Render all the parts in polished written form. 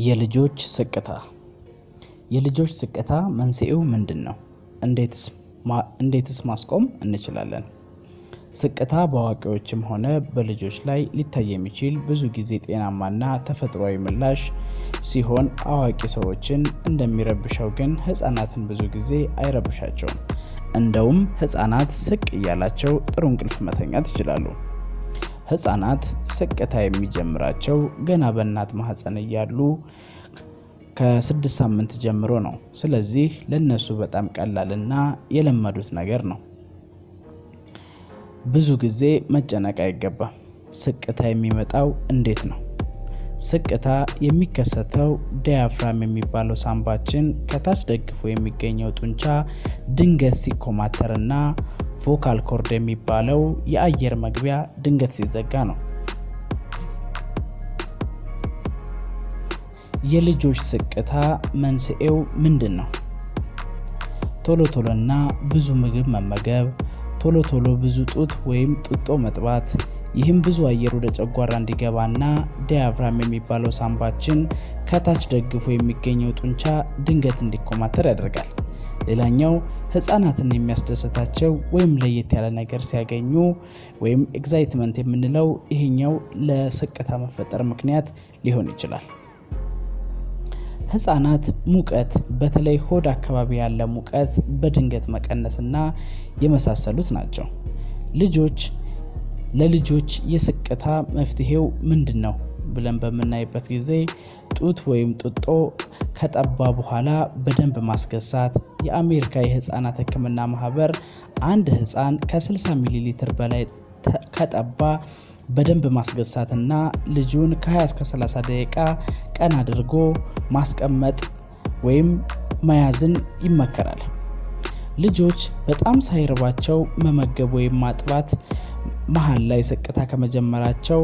የልጆች ስቅታ የልጆች ስቅታ መንስኤው ምንድነው? እንዴትስ ማስቆም እንችላለን? ስቅታ በአዋቂዎችም ሆነ በልጆች ላይ ሊታይ የሚችል ብዙ ጊዜ ጤናማና ተፈጥሯዊ ምላሽ ሲሆን አዋቂ ሰዎችን እንደሚረብሽው ግን ህፃናትን ብዙ ጊዜ አይረብሻቸውም። እንደውም ህፃናት ስቅ እያላቸው ጥሩ እንቅልፍ መተኛት ይችላሉ። ህፃናት ስቅታ የሚጀምራቸው ገና በእናት ማህፀን እያሉ ከ6 ሳምንት ጀምሮ ነው። ስለዚህ ለነሱ በጣም ቀላልና የለመዱት ነገር ነው። ብዙ ጊዜ መቸነቅ አይገባም። ስቅታ የሚመጣው እንዴት ነው? ስቅታ የሚከሰተው ዲያፍራም የሚባለው ሳምባችን ከታች ደግፎ የሚገኘው ጡንቻ ድንገት ሲኮማተርና ቮካል ኮርድ የሚባለው የአየር መግቢያ ድንገት ሲዘጋ ነው። የልጆች ስቅታ መንስኤው ምንድነው? ቶሎና ብዙ ምግብ መመገብ፣ ቶሎ ብዙ ጡት ወይም ጡጦ መጥባት። ይህም ብዙ አየር ወደ ጨጓራ እንዲገባና ዲያፍራም የሚባለው ሳምባችን ከታች ደግፎ የሚገኘው ጡንቻ ድንገት እንዲኮማተር ያደርጋል። ሌላኛው ህፃናትን የሚያስደስታቸው ወይም ለየት ያለ ነገር ሲያገኙ ወይም ኤግዛይትመንት የምንለው ይሄኛው ለስቅታ መፈጠር ምክንያት ሊሆን ይችላል። ህፃናት ሙቀት፣ በተለይ ሆድ አካባቢ ያለ ሙቀት በድንገት መቀነስና የመሳሰሉት ናቸው። ለልጆች የስቅታ መፍትሄው ምንድነው ብለን በምናይበት ጊዜ ጡት ወይም ጡጦ ከጠባ በኋላ በደንብ ማስገሳት። የአሜሪካ የህፃናት ህክምና ማህበር አንድ ህፃን ከ60 ሚሊ ሊትር በላይ ከጠባ በደንብ ማስገሳትና ልጁን ከ20 እስከ 30 ደቂቃ ቀን አድርጎ ማስቀመጥ ወይም መያዝን ይመከራል። ልጆች በጣም ሳይርባቸው መመገብ ወይም ማጥባት፣ መሃል ላይ ስቅታ ከመጀመራቸው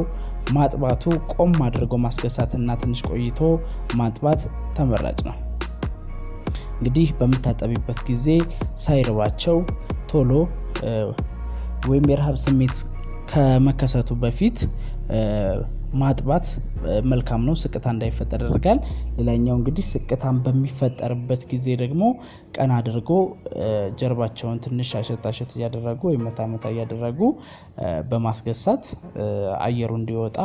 ማጥባቱ ቆም አድርጎ ማስገሳትና ትንሽ ቆይቶ ማጥባት ተመራጭ ነው። እንግዲህ በምታጠቢበት ጊዜ ሳይርባቸው ቶሎ ወይም የረሃብ ስሜት ከመከሰቱ በፊት ማጥባት መልካም ነው። ስቅታ እንዳይፈጠር ያደርጋል። ሌላኛው እንግዲህ ስቅታን በሚፈጠርበት ጊዜ ደግሞ ቀን አድርጎ ጀርባቸውን ትንሽ አሸት እያደረጉ ወይም መታ እያደረጉ በማስገሳት አየሩ እንዲወጣ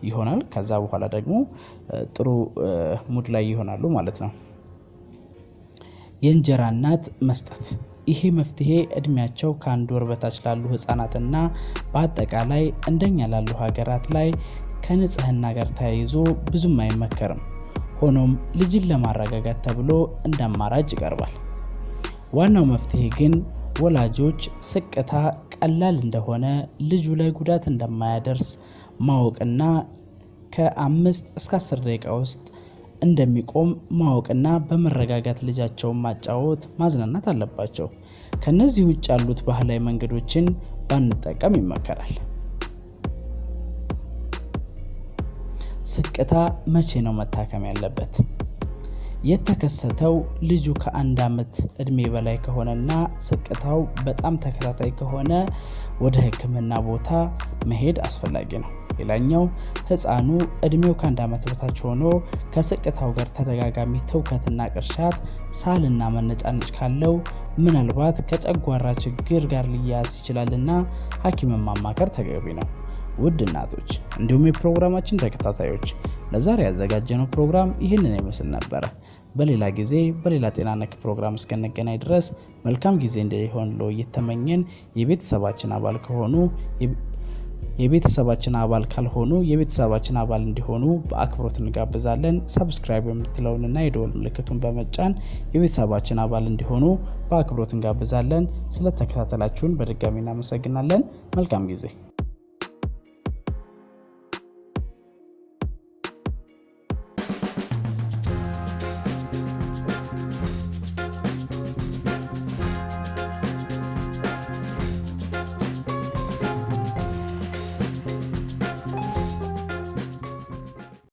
ይሆናል። ከዛ በኋላ ደግሞ ጥሩ ሙድ ላይ ይሆናሉ ማለት ነው። የእንጀራ እናት መስጠት። ይሄ መፍትሄ እድሜያቸው ከ1 ወር በታች ላሉ ህፃናትና በአጠቃላይ እንደኛ ላሉ ሀገራት ላይ ከንጽህና ጋር ተያይዞ ብዙም አይመከርም። ሆኖም ልጅን ለማረጋጋት ተብሎ እንደ አማራጭ ይቀርባል። ዋናው መፍትሄ ግን ወላጆች ስቅታ ቀላል እንደሆነ፣ ልጁ ላይ ጉዳት እንደማያደርስ ማወቅና ከ5 እስከ 10 ደቂቃ ውስጥ እንደሚቆም ማወቅና በመረጋጋት ልጃቸውን ማጫወት፣ ማዝናናት አለባቸው። ከነዚህ ውጭ ያሉት ባህላዊ መንገዶችን ባንጠቀም ይመከራል። ስቅታ መቼ ነው መታከም ያለበት? የተከሰተው ልጁ ከ1 ዓመት እድሜ በላይ ከሆነና ስቅታው በጣም ተከታታይ ከሆነ ወደ ህክምና ቦታ መሄድ አስፈላጊ ነው። ሌላኛው ህፃኑ እድሜው ከ1 ዓመት በታች ሆኖ ከስቅታው ጋር ተደጋጋሚ ትውከትና ቅርሻት፣ ሳልና መነጫነጭ ካለው ምናልባት ከጨጓራ ችግር ጋር ሊያያዝ ይችላልና ሐኪምን ማማከር ተገቢ ነው። ውድ እናቶች እንዲሁም የፕሮግራማችን ተከታታዮች ለዛሬ ያዘጋጀነው ፕሮግራም ይህንን ይመስል ነበር። በሌላ ጊዜ በሌላ ጤና ነክ ፕሮግራም እስከነገናኝ ድረስ መልካም ጊዜ እንዲሆንልዎ እየተመኘን የቤተሰባችን አባል ካልሆኑ የቤተሰባችን አባል እንዲሆኑ በአክብሮት እንጋብዛለን። ሰብስክራይብ የምትለውንና የደወል ምልክቱን በመጫን የቤተሰባችን አባል እንዲሆኑ በአክብሮት እንጋብዛለን። ስለተከታተላችሁን በድጋሚ እናመሰግናለን። መልካም ጊዜ